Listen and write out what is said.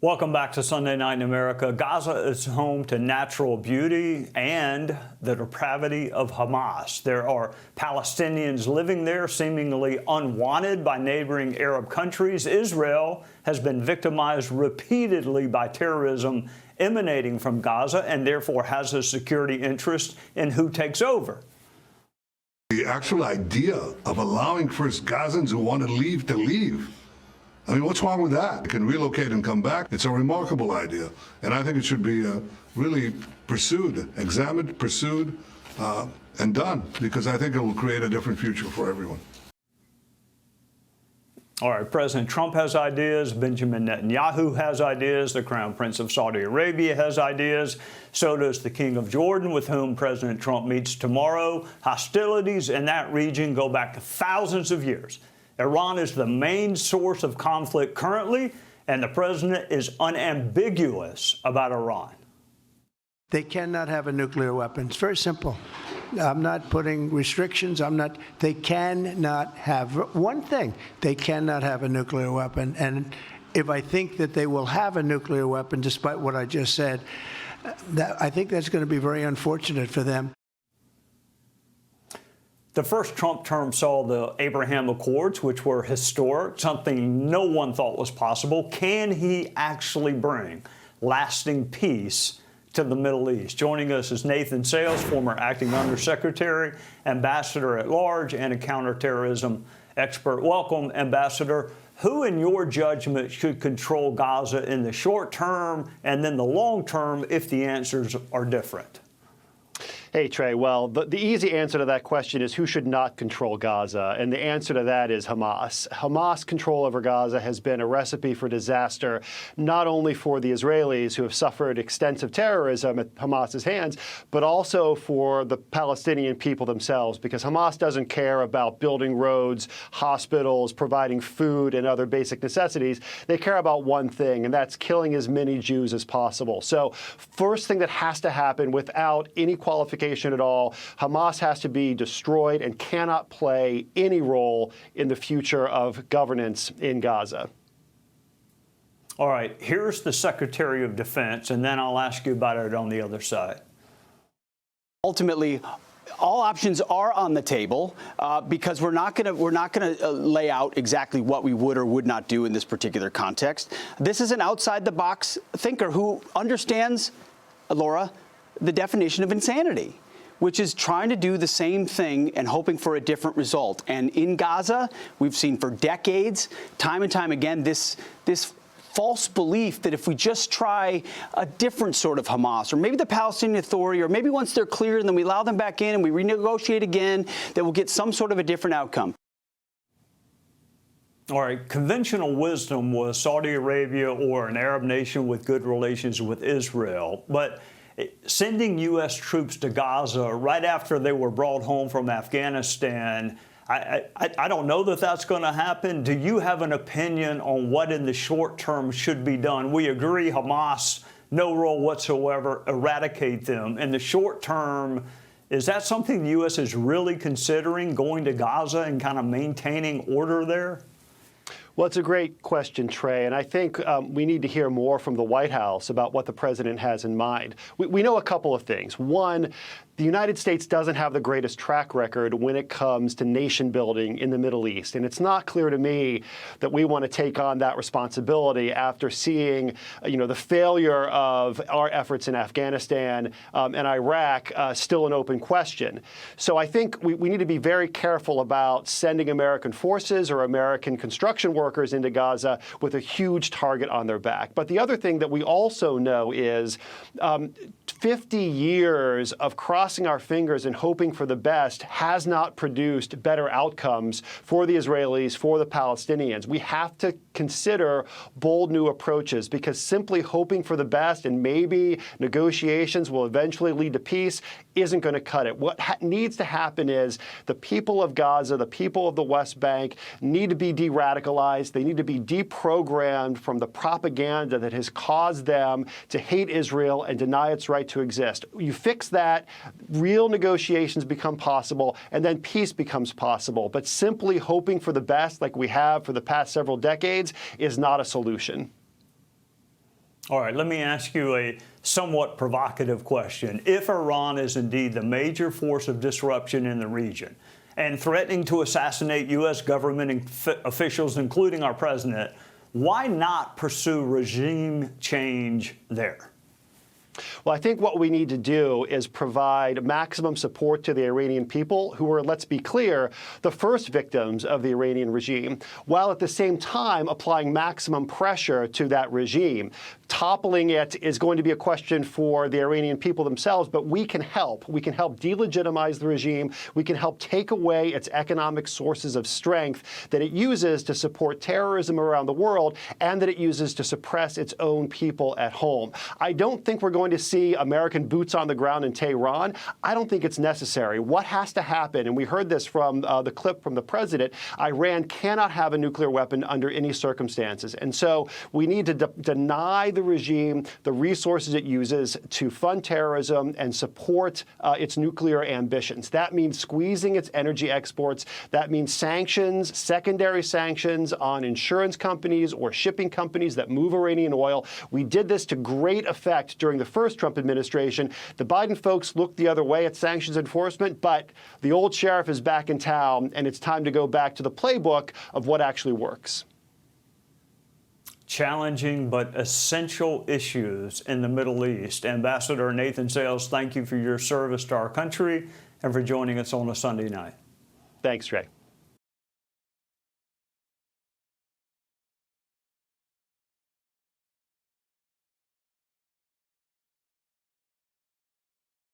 Welcome back to Sunday Night in America. Gaza is home to natural beauty and the depravity of Hamas. There are Palestinians living there seemingly unwanted by neighboring Arab countries. Israel has been victimized repeatedly by terrorism emanating from Gaza and therefore has a security interest in who takes over. The actual idea of allowing first Gazans who want to leave. I mean, what's wrong with that? They can relocate and come back. It's a remarkable idea. And I think it should be really pursued, examined, pursued, and done, because I think it will create a different future for everyone. All right, President Trump has ideas, Benjamin Netanyahu has ideas, the Crown Prince of Saudi Arabia has ideas, so does the King of Jordan, with whom President Trump meets tomorrow. Hostilities in that region go back to thousands of years. Iran is the main source of conflict currently, and the president is unambiguous about Iran. They cannot have a nuclear weapon. It's very simple. I'm not putting restrictions. They cannot have one thing. They cannot have a nuclear weapon. And if I think that they will have a nuclear weapon, despite what I just said, I think that's going to be very unfortunate for them. The first Trump term saw the Abraham Accords, which were historic, something no one thought was possible. Can he actually bring lasting peace to the Middle East? Joining us is Nathan Sales, former acting undersecretary, ambassador at large, and a counterterrorism expert. Welcome, Ambassador. Who, in your judgment, should control Gaza in the short term and then the long term if the answers are different? Hey, Trey. Well, the easy answer to that question is who should not control Gaza? And the answer to that is Hamas. Hamas control over Gaza has been a recipe for disaster, not only for the Israelis who have suffered extensive terrorism at Hamas's hands, but also for the Palestinian people themselves, because Hamas doesn't care about building roads, hospitals, providing food and other basic necessities. They care about one thing, and that's killing as many Jews as possible. So first thing that has to happen without any qualification at all, Hamas has to be destroyed and cannot play any role in the future of governance in Gaza. All right, here's the Secretary of Defense, and then I'll ask you about it on the other side. Ultimately, all options are on the table because we're not going to lay out exactly what we would or would not do in this particular context. This is an outside-the-box thinker who understands, Laura, the definition of insanity, which is trying to do the same thing and hoping for a different result. And in Gaza, we've seen for decades, time and time again, this false belief that if we just try a different sort of Hamas, or maybe the Palestinian Authority, or maybe once they're cleared and then we allow them back in and we renegotiate again, that we'll get some sort of a different outcome. All right, conventional wisdom was Saudi Arabia or an Arab nation with good relations with Israel. But sending U.S. troops to Gaza right after they were brought home from Afghanistan, I don't know that that's going to happen. Do you have an opinion on what in the short term should be done? We agree Hamas, no role whatsoever, eradicate them. In the short term, is that something the U.S. is really considering, going to Gaza and kind of maintaining order there? Well, it's a great question, Trey, and I think we need to hear more from the White House about what the president has in mind. We know a couple of things. One, the United States doesn't have the greatest track record when it comes to nation building in the Middle East. And it's not clear to me that we want to take on that responsibility after seeing, the failure of our efforts in Afghanistan and Iraq still an open question. So I think we need to be very careful about sending American forces or American construction workers into Gaza with a huge target on their back. But the other thing that we also know is 50 years of crossing our fingers and hoping for the best has not produced better outcomes for the Israelis, for the Palestinians. We have to consider bold new approaches, because simply hoping for the best and maybe negotiations will eventually lead to peace isn't going to cut it. What needs to happen is the people of Gaza, the people of the West Bank need to be de-radicalized. They need to be deprogrammed from the propaganda that has caused them to hate Israel and deny its right to exist. You fix that, real negotiations become possible, and then peace becomes possible. But simply hoping for the best, like we have for the past several decades, is not a solution. All right, let me ask you a somewhat provocative question. If Iran is indeed the major force of disruption in the region and threatening to assassinate U.S. government officials, including our president, why not pursue regime change there? Well, I think what we need to do is provide maximum support to the Iranian people, who are, let's be clear, the first victims of the Iranian regime, while at the same time applying maximum pressure to that regime. Toppling it is going to be a question for the Iranian people themselves, but we can help. We can help delegitimize the regime. We can help take away its economic sources of strength that it uses to support terrorism around the world and that it uses to suppress its own people at home. I don't think we're going to see American boots on the ground in Tehran. I don't think it's necessary. What has to happen, and we heard this from the clip from the president, Iran cannot have a nuclear weapon under any circumstances. And so we need to deny the regime the resources it uses to fund terrorism and support its nuclear ambitions. That means squeezing its energy exports. That means sanctions, secondary sanctions on insurance companies or shipping companies that move Iranian oil. We did this to great effect during the first Trump administration. The Biden folks looked the other way at sanctions enforcement, but the old sheriff is back in town, and it's time to go back to the playbook of what actually works. Challenging but essential issues in the Middle East. Ambassador Nathan Sales, thank you for your service to our country and for joining us on a Sunday night. Thanks, Trey.